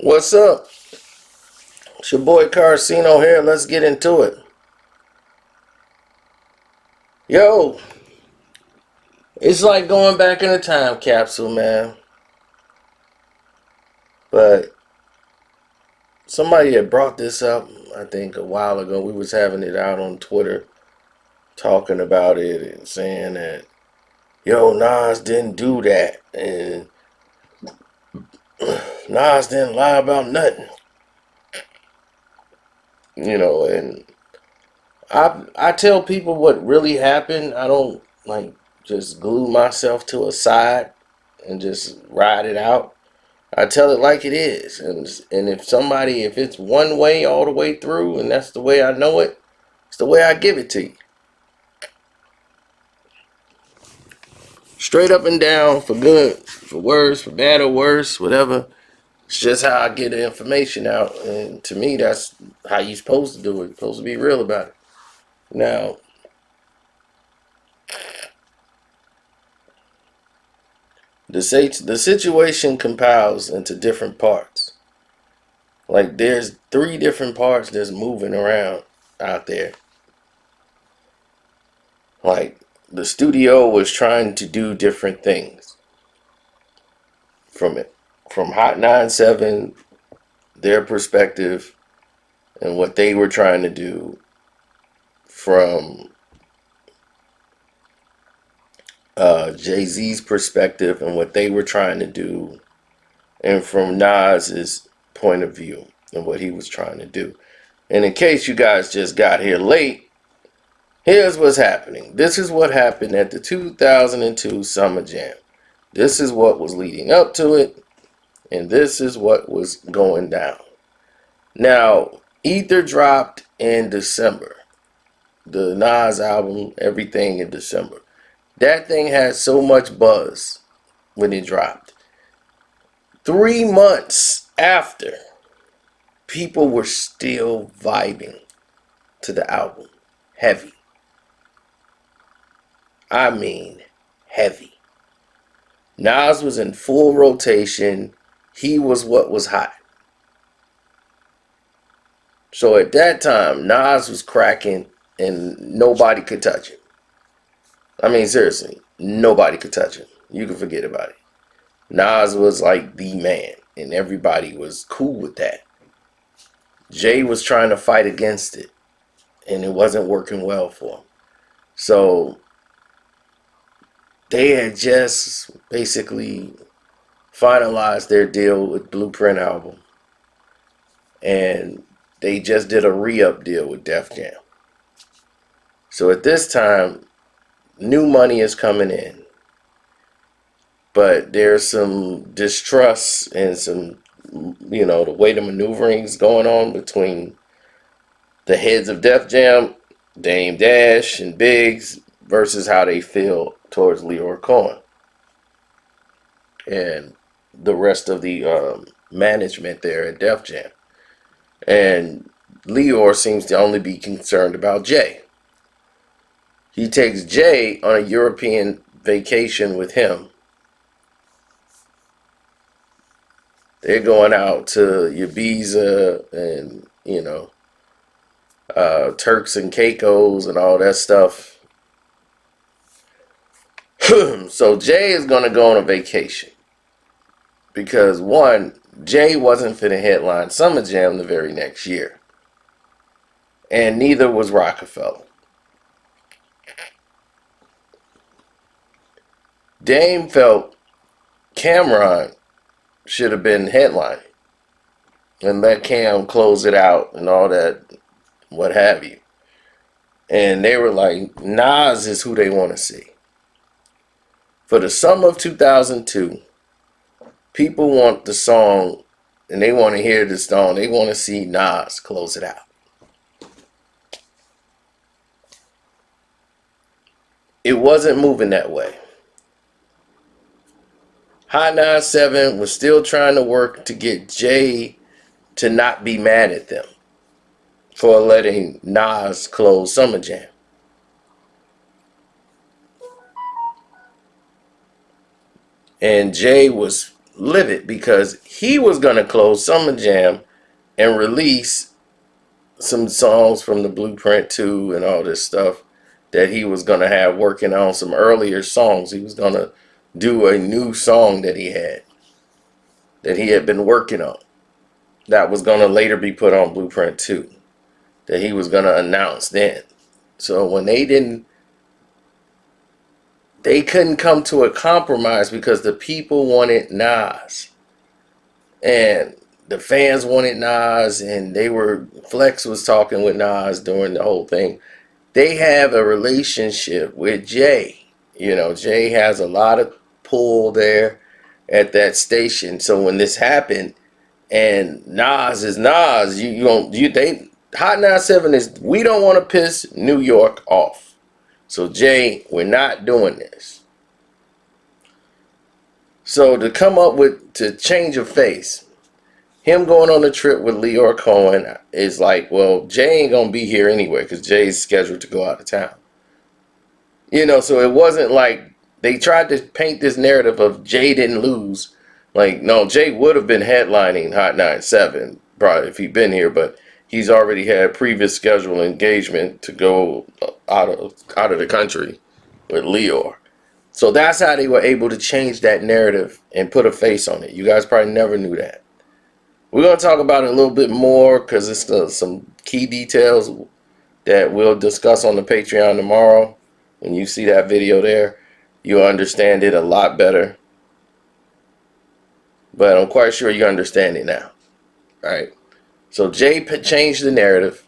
What's up? It's your boy Carcino here. Let's get into it. Yo, it's like going back in a time capsule, man. But somebody had brought this up, I think, a while ago. We was having it out on Twitter, talking about it and saying that, yo, Nas didn't do that. And Nas didn't lie about nothing. And I tell people what really happened. I don't like just glue myself to a side and just ride it out. I tell it like it is, and if it's one way all the way through, and that's the way I know it, it's the way I give it to you, straight up and down, for good, for worse, for bad or worse, whatever. It's just how I get the information out, and to me, that's how you're supposed to do it. You're supposed to be real about it. Now, the situation compiles into different parts. Like there's three different parts that's moving around out there. Like the studio was trying to do different things from it, from Hot 97, their perspective, and what they were trying to do, from Jay-Z's perspective and what they were trying to do, and from Nas's point of view and what he was trying to do. And in case you guys just got here late, here's what's happening. This is what happened at the 2002 Summer Jam. This is what was leading up to it, and this is what was going down. Now, Ether dropped in December. The Nas album, everything in December. That thing had so much buzz when it dropped. 3 months after, people were still vibing to the album. Heavy. I mean, heavy. Nas was in full rotation. He was what was hot. So at that time, Nas was cracking and nobody could touch him. I mean, seriously, nobody could touch him. You can forget about it. Nas was like the man, and everybody was cool with that. Jay was trying to fight against it, and it wasn't working well for him. So they had just basically finalized their deal with Blueprint Album, and they just did a re-up deal with Def Jam. So at this time, new money is coming in, but there's some distrust and some, the way the maneuverings going on between the heads of Def Jam, Dame Dash and Biggs, versus how they feel towards Leor Cohen and the rest of the management there at Def Jam. And Leor seems to only be concerned about Jay. He takes Jay on a European vacation with him. They're going out to Ibiza and, Turks and Caicos and all that stuff. So Jay is going to go on a vacation. Because, one, Jay wasn't finna headline Summer Jam the very next year. And neither was Rockefeller. Dame felt Cameron should have been headlining and let Cam close it out and all that, what have you. And they were like, Nas is who they want to see. For the summer of 2002, people want the song and they want to hear the song. They want to see Nas close it out. It wasn't moving that way. Hot 97 was still trying to work to get Jay to not be mad at them for letting Nas close Summer Jam. And Jay was livid because he was gonna close Summer Jam and release some songs from the Blueprint 2 and all this stuff that he was gonna have working on some earlier songs. He was gonna do a new song that he had been working on that was gonna later be put on Blueprint 2 that he was gonna announce then. So when they couldn't come to a compromise because the people wanted Nas and the fans wanted Nas, and Flex was talking with Nas during the whole thing. They have a relationship with Jay. Jay has a lot of pull there at that station. So when this happened, and Nas is Nas, Hot 97 is, we don't want to piss New York off. So Jay, we're not doing this. So to change of face, him going on the trip with Lyor Cohen is like, well, Jay ain't gonna be here anyway because Jay's scheduled to go out of town. So it wasn't like they tried to paint this narrative of Jay didn't lose. Like, no, Jay would have been headlining Hot 97 probably if he'd been here, but he's already had previous scheduled engagement to go out of the country with Lyor. So that's how they were able to change that narrative and put a face on it. You guys probably never knew that. We're going to talk about it a little bit more because it's some key details that we'll discuss on the Patreon tomorrow. When you see that video there, you'll understand it a lot better. But I'm quite sure you understand it now. All right. So Jay changed the narrative.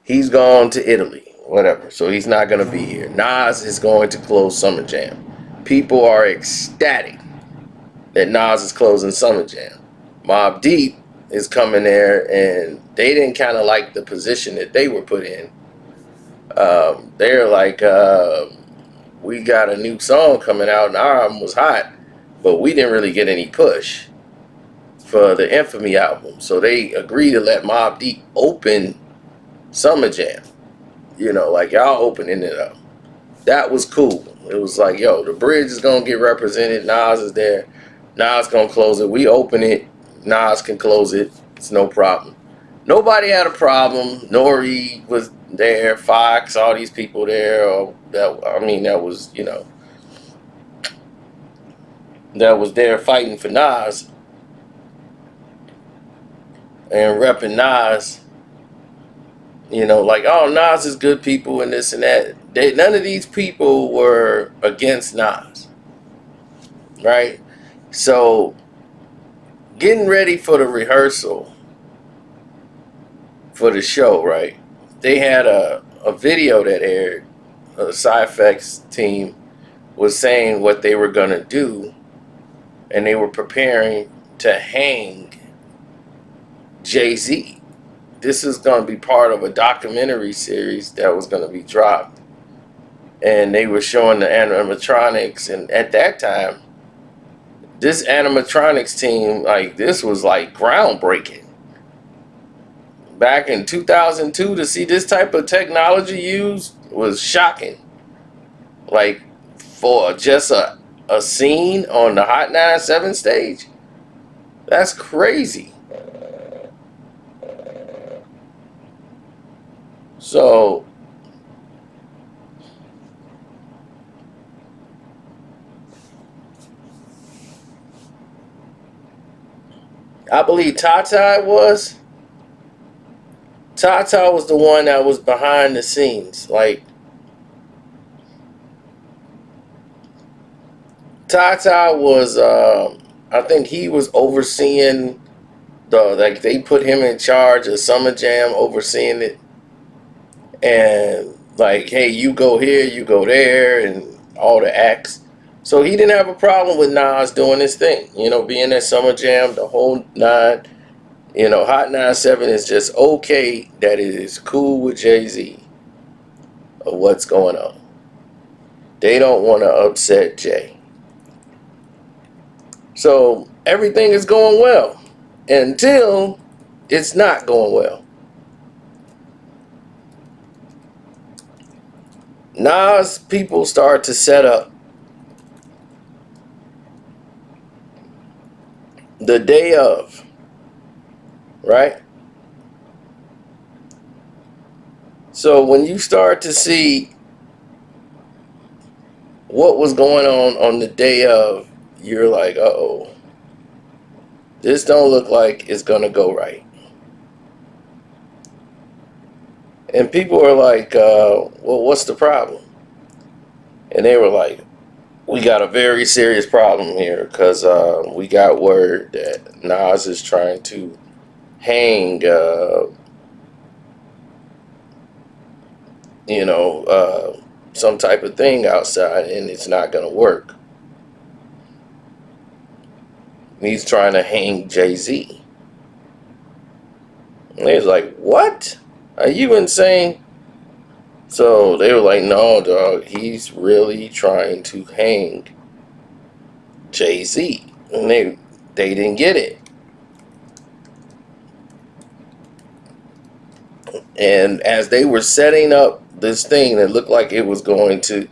He's gone to Italy, whatever. So he's not going to be here. Nas is going to close Summer Jam. People are ecstatic that Nas is closing Summer Jam. Mobb Deep is coming there, and they didn't kind of like the position that they were put in. They're like, we got a new song coming out, and our album was hot, but we didn't really get any push for the Infamy album. So they agreed to let Mobb Deep open Summer Jam. Like, y'all opening it up. That was cool. It was like, yo, the bridge is going to get represented. Nas is there. Nas going to close it. We open it. Nas can close it. It's no problem. Nobody had a problem. Nori was there. Fox, all these people there. That was there fighting for Nas and repping Nas. Like, oh, Nas is good people and this and that. None of these people were against Nas. Right? So, getting ready for the rehearsal for the show, right? They had a video that aired. The Sci-Effects team was saying what they were going to do, and they were preparing to hang Jay-Z. This is going to be part of a documentary series that was going to be dropped. And they were showing the animatronics, and at that time, this animatronics team, this was groundbreaking. Back in 2002, to see this type of technology used was shocking. Like, for just a scene on the Hot 97 stage, that's crazy. So, I believe Tata was the one that was behind the scenes. Like, Tata was, I think he was overseeing they put him in charge of Summer Jam, overseeing it. And hey, you go here, you go there, and all the acts. So he didn't have a problem with Nas doing his thing, being at Summer Jam, the whole nine. Hot 97 is just okay that it is cool with Jay-Z of what's going on. They don't want to upset Jay. So everything is going well until it's not going well. Nas people start to set up the day of, right? So when you start to see what was going on the day of, you're like, uh-oh, this don't look like it's gonna go right. And people were like, well, what's the problem? And they were like, we got a very serious problem here because we got word that Nas is trying to hang, some type of thing outside, and it's not gonna work. He's trying to hang Jay-Z. And they was like, what? Are you insane? So they were like, no, dog, he's really trying to hang Jay-Z. And they didn't get it. And as they were setting up this thing that looked like it was going to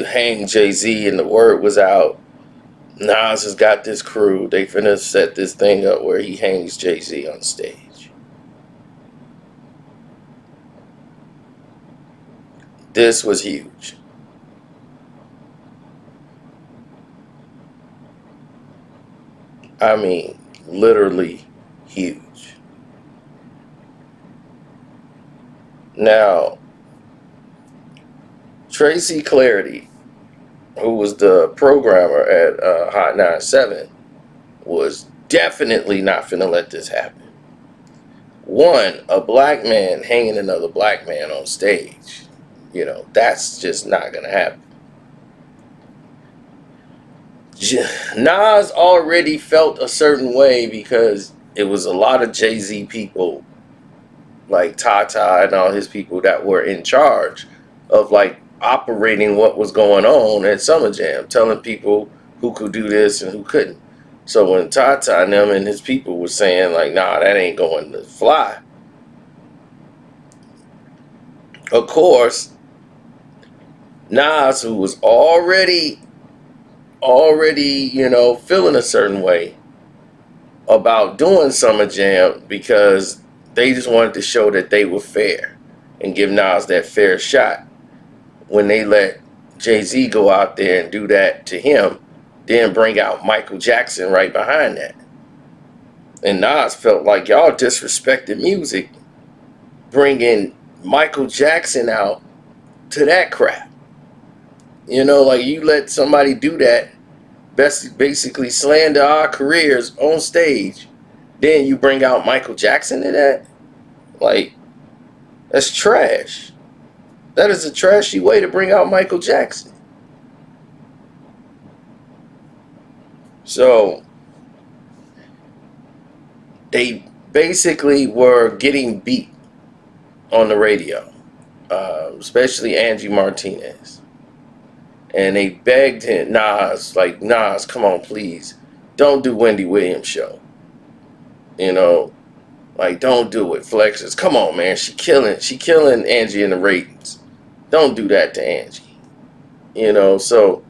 hang Jay-Z, and the word was out, Nas has got this crew, they finna set this thing up where he hangs Jay-Z on stage. This was huge. I mean, literally huge. Now, Tracy Clarity, who was the programmer at Hot 97, was definitely not finna let this happen. One, a black man hanging another black man on stage. That's just not gonna happen. Nas already felt a certain way because it was a lot of Jay-Z people, like Tata and all his people, that were in charge of like operating what was going on at Summer Jam, telling people who could do this and who couldn't. So when Tata and them and his people were saying like, nah, that ain't going to fly, of course, Nas, who was already, feeling a certain way about doing Summer Jam because they just wanted to show that they were fair and give Nas that fair shot. When they let Jay-Z go out there and do that to him, then bring out Michael Jackson right behind that. And Nas felt like y'all disrespected music, bringing Michael Jackson out to that crap. Like you let somebody do that, basically slander our careers on stage, then you bring out Michael Jackson to that? Like, that's trash. That is a trashy way to bring out Michael Jackson. So they basically were getting beat on the radio, especially Angie Martinez. And they begged him, Nas, come on, please, don't do Wendy Williams show. Don't do it. Flexes, come on, man, she killing Angie in the ratings. Don't do that to Angie. So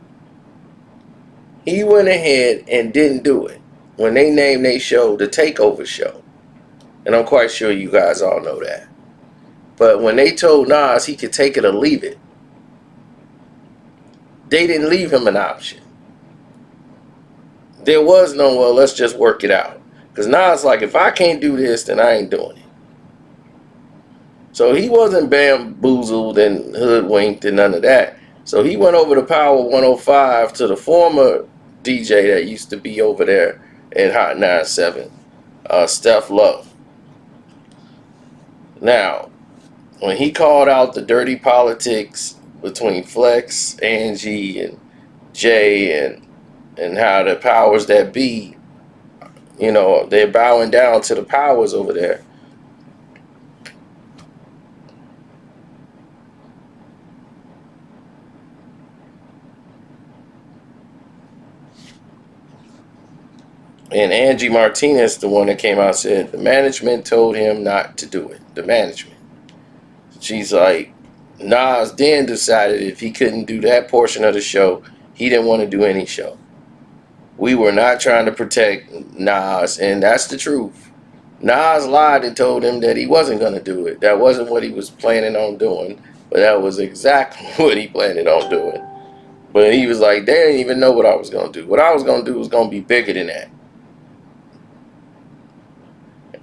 he went ahead and didn't do it when they named their show the Takeover Show. And I'm quite sure you guys all know that. But when they told Nas he could take it or leave it, they didn't leave him an option. There was no, well, let's just work it out. Because Nas like, if I can't do this, then I ain't doing it. So he wasn't bamboozled and hoodwinked and none of that. So he went over to Power 105 to the former DJ that used to be over there in Hot 97, Steph Love. Now, when he called out the dirty politics between Flex, Angie, and Jay, and how the powers that be, they're bowing down to the powers over there. And Angie Martinez, the one that came out, said the management told him not to do it. The management. She's like, Nas then decided if he couldn't do that portion of the show, he didn't want to do any show. We were not trying to protect Nas, and that's the truth. Nas lied and told him that he wasn't going to do it. That wasn't what he was planning on doing, but that was exactly what he planned on doing. But he was like, they didn't even know what I was going to do. What I was going to do was going to be bigger than that.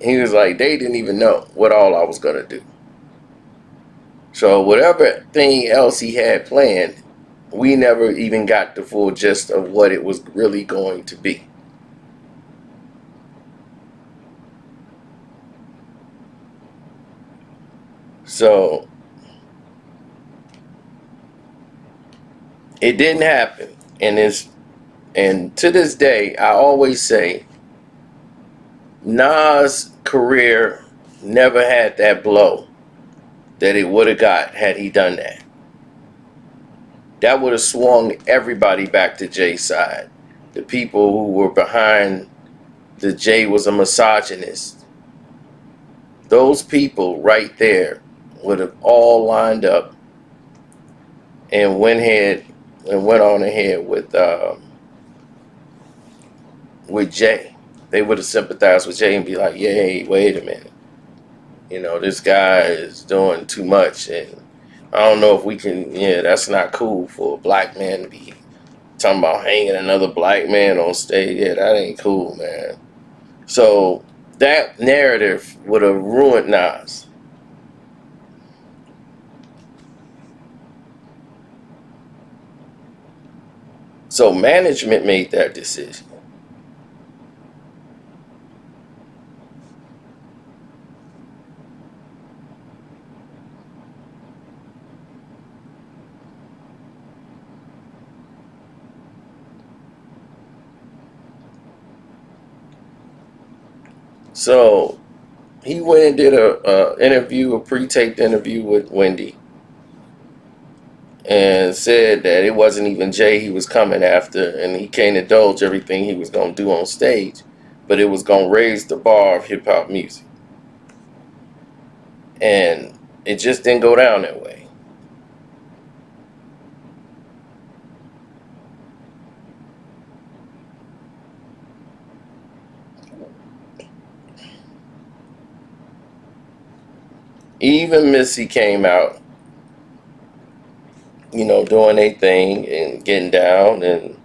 He was like, they didn't even know what all I was going to do. So whatever thing else he had planned, we never even got the full gist of what it was really going to be. So it didn't happen. And to this day, I always say Nas' career never had that blow that it would have got had he done that. That would have swung everybody back to Jay's side. The people who were behind the Jay was a misogynist. Those people right there would have all lined up and went on ahead with Jay. They would have sympathized with Jay and be like, "Yay, wait a minute, this guy is doing too much, and I don't know if we can. Yeah, that's not cool for a black man to be talking about hanging another black man on stage. Yeah, that ain't cool, man." So that narrative would have ruined Nas. So management made that decision. So he went and did a pre-taped interview with Wendy, and said that it wasn't even Jay he was coming after, and he can't indulge everything he was gonna do on stage, but it was gonna raise the bar of hip hop music, and it just didn't go down that way. Even Missy came out, doing a thing and getting down, and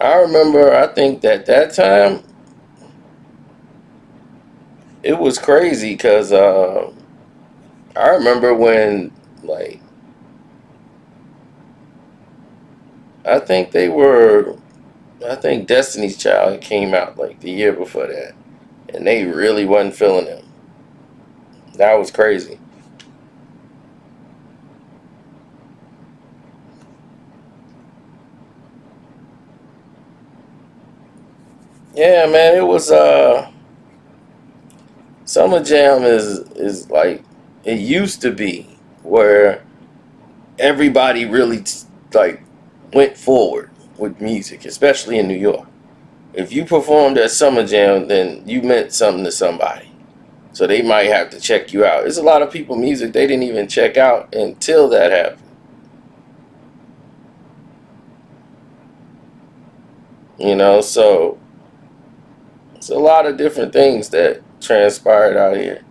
I remember, I think that time it was crazy because I remember when, like, I think they were, I think Destiny's Child came out like the year before that, and they really wasn't feeling him. That was crazy. Yeah, man, it was Summer Jam is like it used to be, where everybody really like went forward with music, especially in New York. If you performed at Summer Jam, then you meant something to somebody. So they might have to check you out. There's a lot of people music they didn't even check out until that happened. So it's a lot of different things that transpired out here.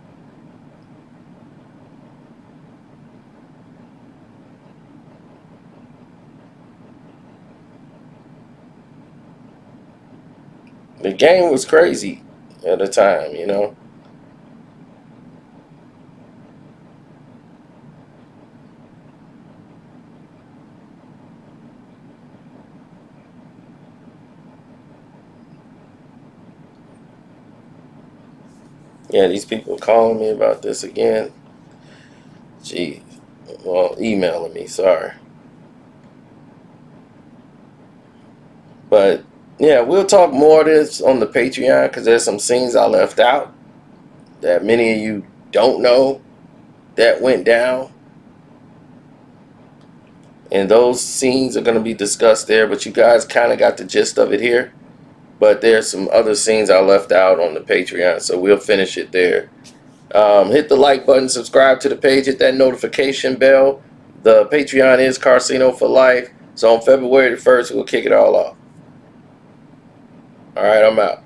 The game was crazy at the time. Yeah, these people calling me about this again. Gee, well, emailing me, sorry. But yeah, we'll talk more of this on the Patreon because there's some scenes I left out that many of you don't know that went down. And those scenes are going to be discussed there, but you guys kind of got the gist of it here. but there's some other scenes I left out on the Patreon, so we'll finish it there. Hit the like button, subscribe to the page, hit that notification bell. The Patreon is Carcino for Life. So on February the 1st, we'll kick it all off. All right, I'm out.